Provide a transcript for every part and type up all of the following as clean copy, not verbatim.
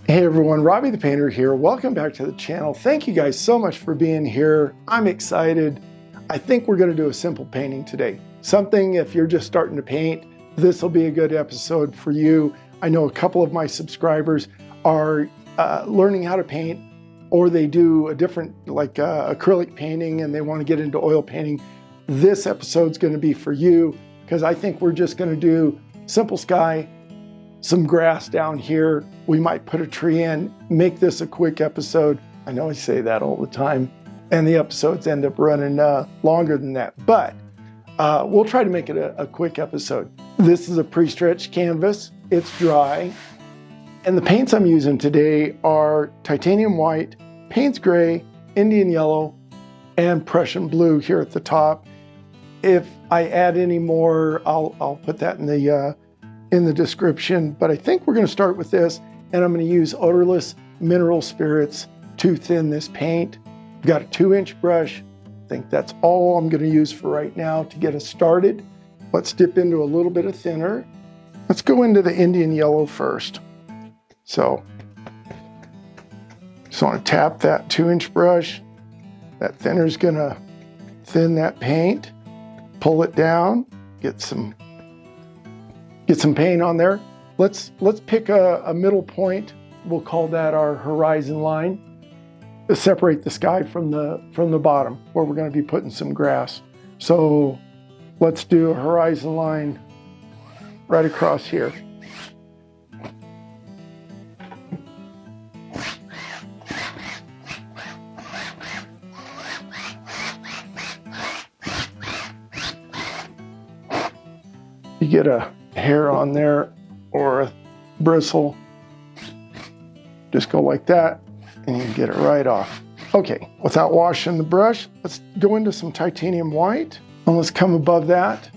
Hey everyone, Robbie the Painter here. Welcome back to the channel. Thank you guys so much for being here. I'm excited. I think we're going to do a simple painting today. Something, if you're just starting to paint, this will be a good episode for you. I know a couple of my subscribers are learning how to paint, or they do a different, like acrylic painting, and they want to get into oil painting. This episode's going to be for you, because I think we're just going to do simple sky, some grass down here. We might put a tree in, make this a quick episode. I know I say that all the time, and the episodes end up running longer than that, but we'll try to make it a quick episode. This is a pre-stretched canvas. It's dry. And the paints I'm using today are titanium white, Payne's gray, Indian yellow, and Prussian blue here at the top. If I add any more, I'll put that in the description, but I think we're going to start with this, and I'm going to use odorless mineral spirits to thin this paint. I've got a 2-inch brush. I think that's all I'm going to use for right now to get us started. Let's dip into a little bit of thinner. Let's go into the Indian yellow first. So, just want to tap that 2-inch brush. That thinner's going to thin that paint. Pull it down, get some paint on there. Let's pick a middle point. We'll call that our horizon line to separate the sky from the bottom, where we're going to be putting some grass. So let's do a horizon line right across here. You get a hair on there or a bristle, just go like that and you can get it right off. Okay, without washing the brush, let's go into some titanium white, and let's come above that.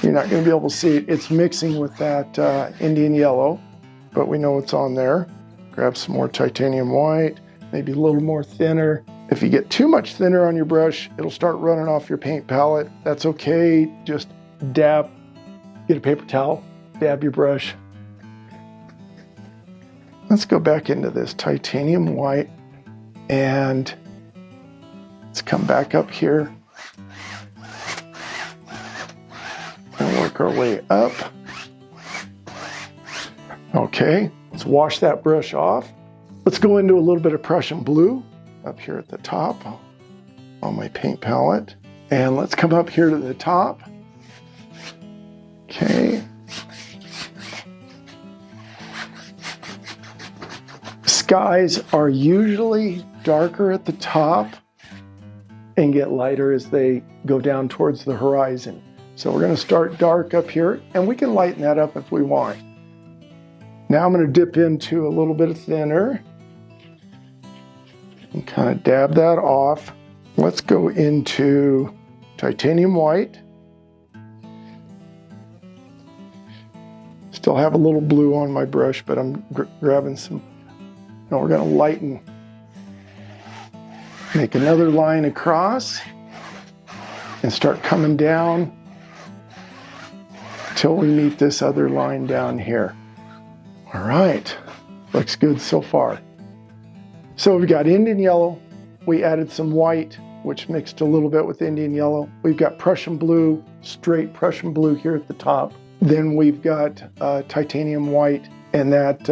You're not going to be able to see it. It's mixing with that Indian yellow, but we know it's on there. Grab some more titanium white, maybe a little more thinner. If you get too much thinner on your brush, it'll start running off your paint palette. That's okay. Just dab, get a paper towel, dab your brush. Let's go back into this titanium white, and let's come back up here and work our way up. Okay, let's wash that brush off. Let's go into a little bit of Prussian blue up here at the top on my paint palette. And let's come up here to the top. Okay. Skies are usually darker at the top and get lighter as they go down towards the horizon. So we're going to start dark up here, and we can lighten that up if we want. Now I'm going to dip into a little bit of thinner and kind of dab that off. Let's go into titanium white. Still have a little blue on my brush, but I'm grabbing some. Now we're going to lighten. Make another line across and start coming down until we meet this other line down here. All right, looks good so far. So we've got Indian yellow, we added some white, which mixed a little bit with Indian yellow. We've got Prussian blue, straight Prussian blue here at the top. Then we've got titanium white, and that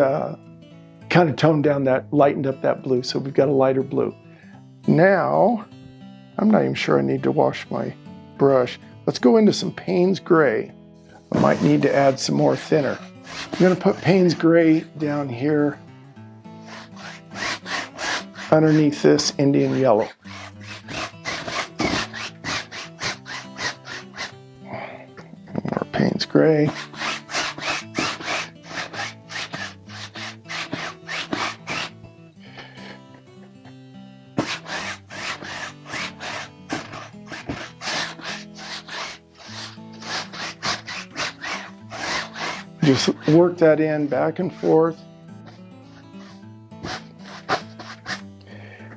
kind of toned down that, lightened up that blue, so we've got a lighter blue. Now, I'm not even sure I need to wash my brush. Let's go into some Payne's gray. I might need to add some more thinner. I'm gonna put Payne's gray down here underneath this Indian yellow. More Payne's gray. Just work that in back and forth.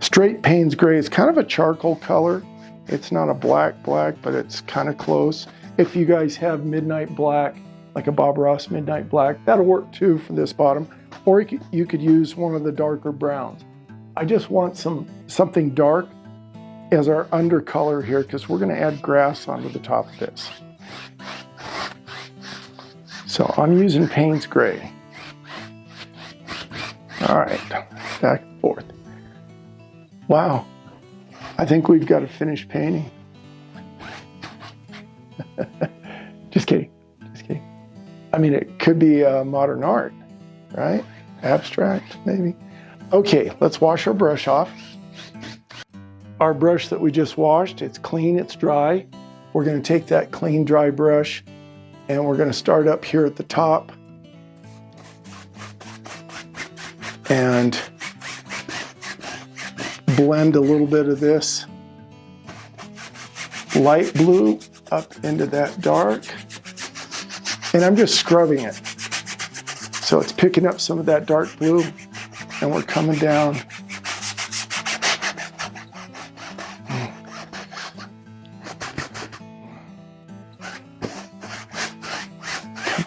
Straight Payne's gray is kind of a charcoal color. It's not a black, but it's kind of close. If you guys have midnight black, like a Bob Ross Midnight Black. That'll work too for this bottom. Or you could use one of the darker browns. I just want something dark as our undercolor here because we're going to add grass onto the top of this. So I'm using Payne's Gray. All right, back and forth. Wow, I think we've got a finished painting. Just kidding, just kidding. I mean, it could be modern art, right? Abstract, maybe. Okay, let's wash our brush off. Our brush that we just washed, it's clean, it's dry. We're going to take that clean, dry brush and we're going to start up here at the top and blend a little bit of this light blue up into that dark. And I'm just scrubbing it. So it's picking up some of that dark blue and we're coming down.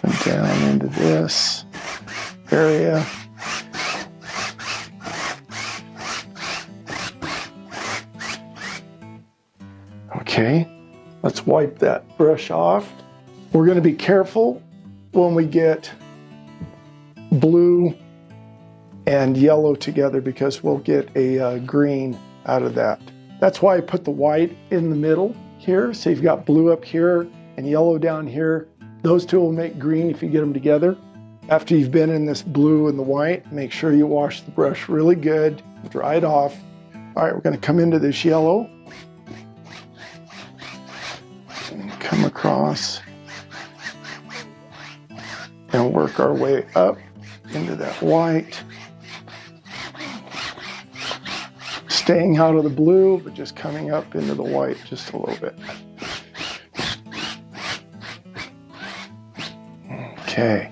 Coming down into this area. Okay, let's wipe that brush off. We're going to be careful when we get blue and yellow together because we'll get a green out of that. That's why I put the white in the middle here. So you've got blue up here and yellow down here. Those two will make green if you get them together. After you've been in this blue and the white, make sure you wash the brush really good, dry it off. All right, we're going to come into this yellow and come across and work our way up into that white. Staying out of the blue, but just coming up into the white just a little bit. Okay.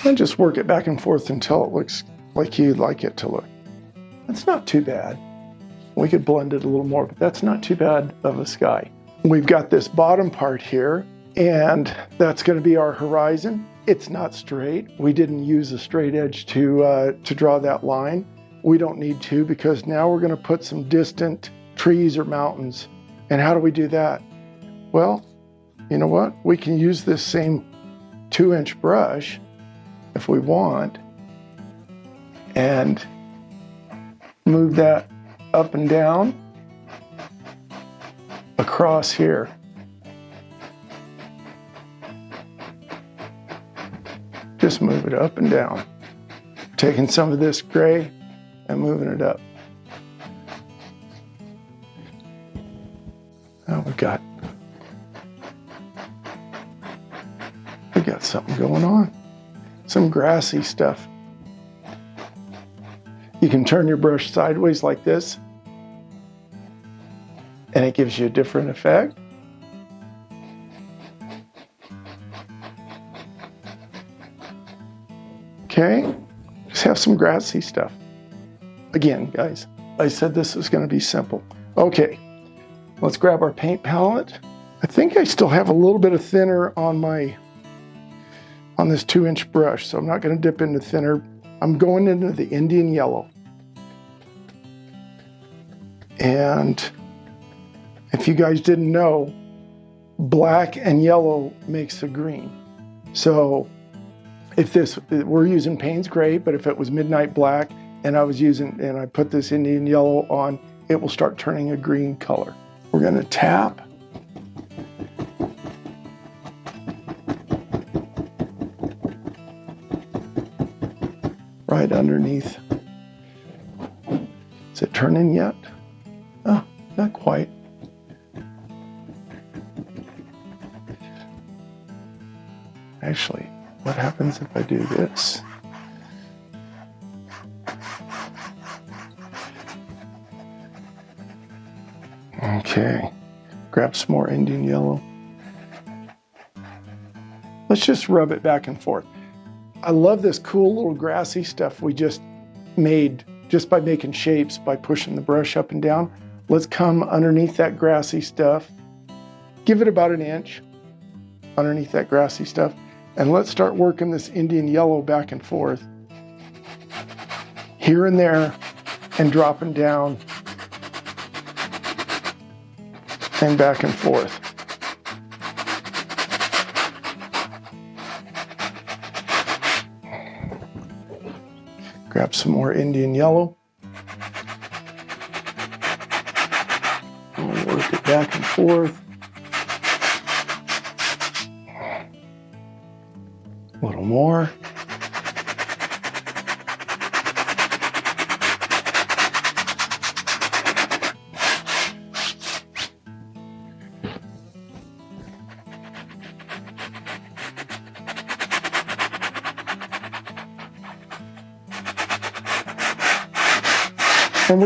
And just work it back and forth until it looks like you'd like it to look. That's not too bad. We could blend it a little more, but that's not too bad of a sky. We've got this bottom part here, and that's going to be our horizon. It's not straight. We didn't use a straight edge to draw that line. We don't need to because now we're going to put some distant trees or mountains. And how do we do that? Well, you know what? We can use this same 2-inch brush if we want and move that up and down across here. Just move it up and down. Taking some of this gray and moving it up. Now we got something going on. Some grassy stuff. You can turn your brush sideways like this, and it gives you a different effect. Okay, just have some grassy stuff. Again, guys, I said this was going to be simple. Okay, let's grab our paint palette. I think I still have a little bit of thinner on this 2-inch brush, so I'm not going to dip into thinner. I'm going into the Indian yellow. And if you guys didn't know, black and yellow makes a green. So we're using Payne's Gray, but if it was Midnight Black and I put this Indian yellow on, it will start turning a green color. We're going to tap. Right underneath. Is it turning yet? Oh, not quite. Actually, what happens if I do this? Okay, grab some more Indian yellow. Let's just rub it back and forth. I love this cool little grassy stuff we just made just by making shapes, by pushing the brush up and down. Let's come underneath that grassy stuff. Give it about an inch underneath that grassy stuff. And let's start working this Indian yellow back and forth. Here and there, and dropping down and back and forth. Grab some more Indian yellow. And work it back and forth. A little more. And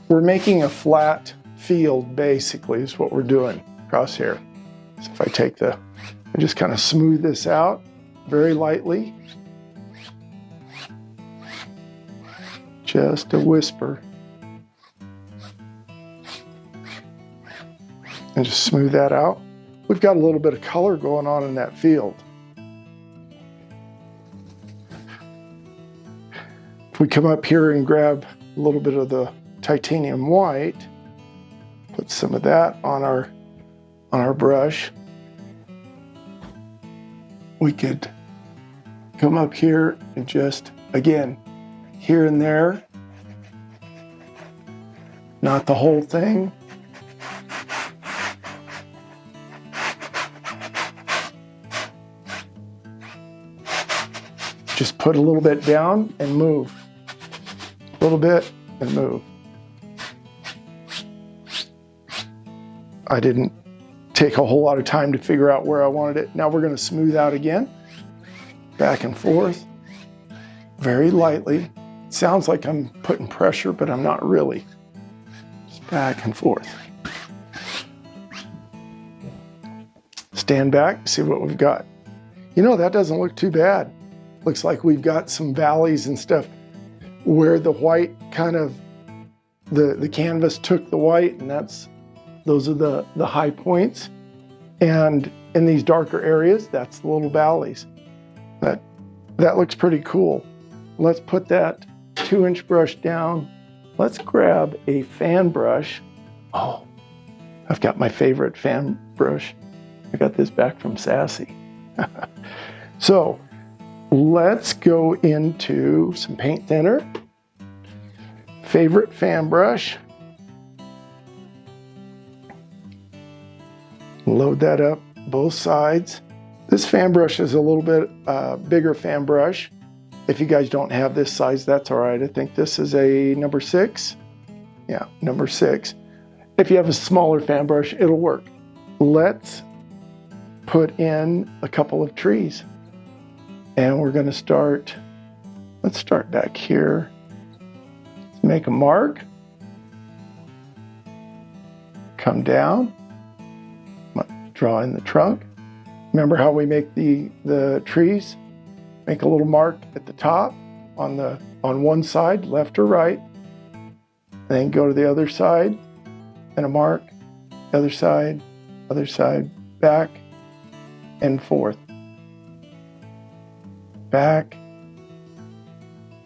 we're making a flat field, basically, is what we're doing across here. So if I just kind of smooth this out very lightly. Just a whisper. And just smooth that out. We've got a little bit of color going on in that field. If we come up here and grab a little bit of the titanium white, put some of that on our brush. We could come up here and just, again, here and there, not the whole thing. Just put a little bit down and move. A little bit and move. I didn't take a whole lot of time to figure out where I wanted it. Now we're going to smooth out again, back and forth, very lightly. It sounds like I'm putting pressure, but I'm not really. Just back and forth. Stand back, see what we've got. You know, that doesn't look too bad. Looks like we've got some valleys and stuff where the white kind of, the canvas took the white, and those are the high points. And in these darker areas, that's the little valleys. That looks pretty cool. Let's put that 2-inch brush down. Let's grab a fan brush. Oh, I've got my favorite fan brush. I got this back from Sassy. So let's go into some paint thinner. Favorite fan brush. Load that up both sides. This fan brush is a little bit bigger fan brush. If you guys don't have this size, that's all right. I think this is a number 6. Yeah, number 6. If you have a smaller fan brush, it'll work. Let's put in a couple of trees. And we're going to let's start back here. Let's make a mark. Come down. Draw in the trunk. Remember how we make the trees? Make a little mark at the top on one side, left or right. Then go to the other side and a mark, other side, back and forth. Back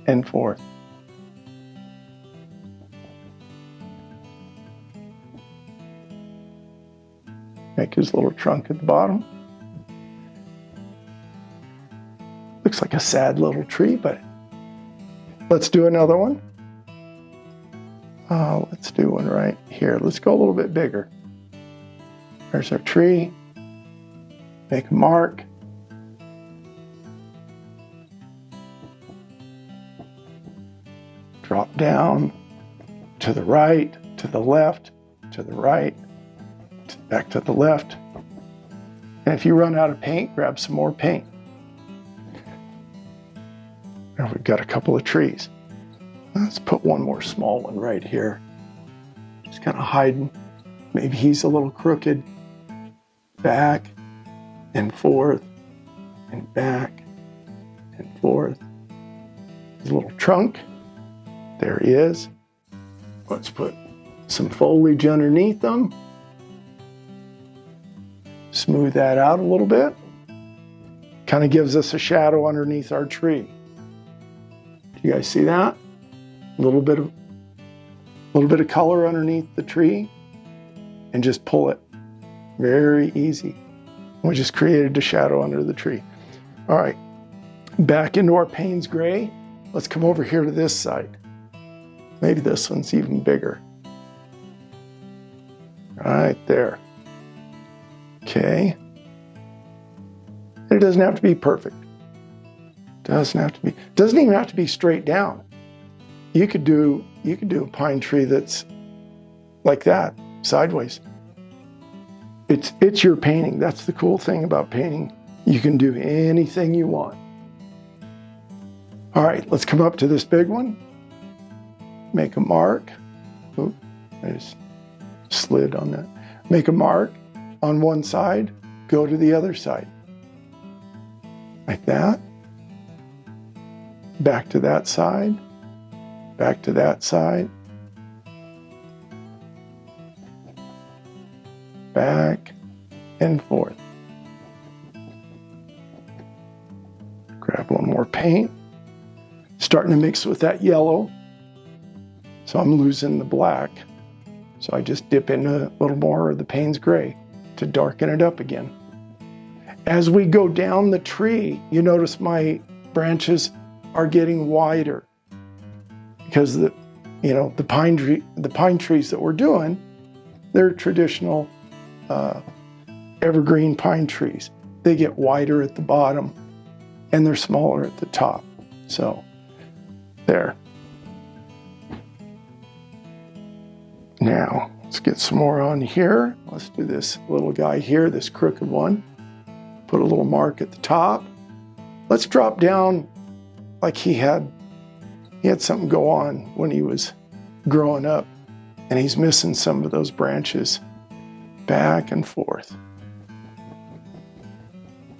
and forth. Make his little trunk at the bottom. Looks like a sad little tree, but let's do another one. Let's do one right here. Let's go a little bit bigger. There's our tree. Make a mark. Drop down to the right, to the left, to the right, back to the left. And if you run out of paint, grab some more paint. Now we've got a couple of trees. Let's put one more small one right here. Just kind of hiding. Maybe he's a little crooked. Back and forth, and back and forth. His little trunk, there he is. Let's put some foliage underneath them. Smooth that out a little bit. Kind of gives us a shadow underneath our tree. Do you guys see that? A little bit of color underneath the tree, and just pull it. Very easy. We just created a shadow under the tree. All right, back into our Payne's Gray. Let's come over here to this side. Maybe this one's even bigger. Right there. Okay. It doesn't have to be perfect. Doesn't even have to be straight down. You could do a pine tree that's like that, sideways. It's your painting. That's the cool thing about painting. You can do anything you want. All right, let's come up to this big one. Make a mark. Oop, I just slid on that. Make a mark on one side, go to the other side. Like that. Back to that side. Back to that side. Back and forth. Grab one more paint. Starting to mix with that yellow. So I'm losing the black. So I just dip into a little more of the Payne's Gray to darken it up again. As we go down the tree, you notice my branches are getting wider because the pine trees that we're doing, they're traditional evergreen pine trees. They get wider at the bottom and they're smaller at the top. So there. Now let's get some more on here. Let's do this little guy here, this crooked one. Put a little mark at the top. Let's drop down like he had something go on when he was growing up, and he's missing some of those branches. Back and forth.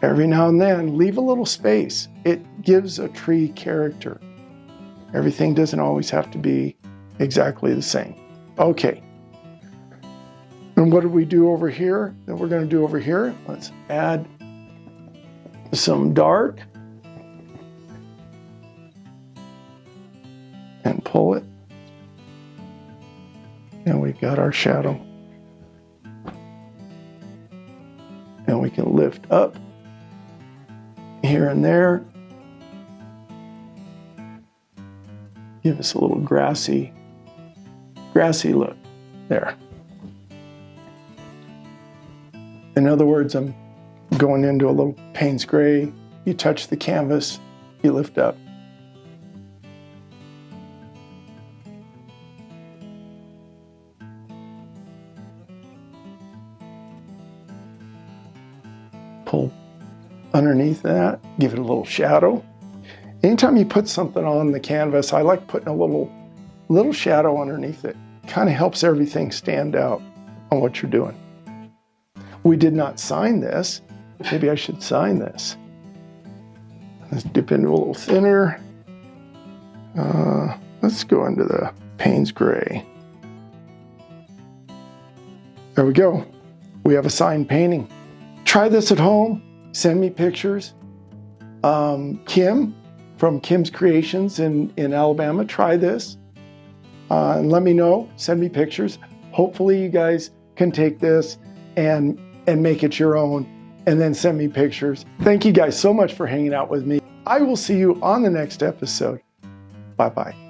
Every now and then, leave a little space. It gives a tree character. Everything doesn't always have to be exactly the same. Okay. And what do we do over here that we're going to do over here? Let's add some dark and pull it. And we've got our shadow. And we can lift up here and there. Give us a little grassy look there. In other words, I'm going into a little Payne's Gray. You touch the canvas, you lift up. Pull underneath that, give it a little shadow. Anytime you put something on the canvas, I like putting a little shadow underneath it. Kind of helps everything stand out on what you're doing. We did not sign this. Maybe I should sign this. Let's dip into a little thinner. Let's go into the Payne's Gray. There we go. We have a signed painting. Try this at home. Send me pictures. Kim from Kim's Creations in Alabama, try this. And let me know. Send me pictures. Hopefully you guys can take this and make it your own, and then send me pictures. Thank you guys so much for hanging out with me. I will see you on the next episode. Bye-bye.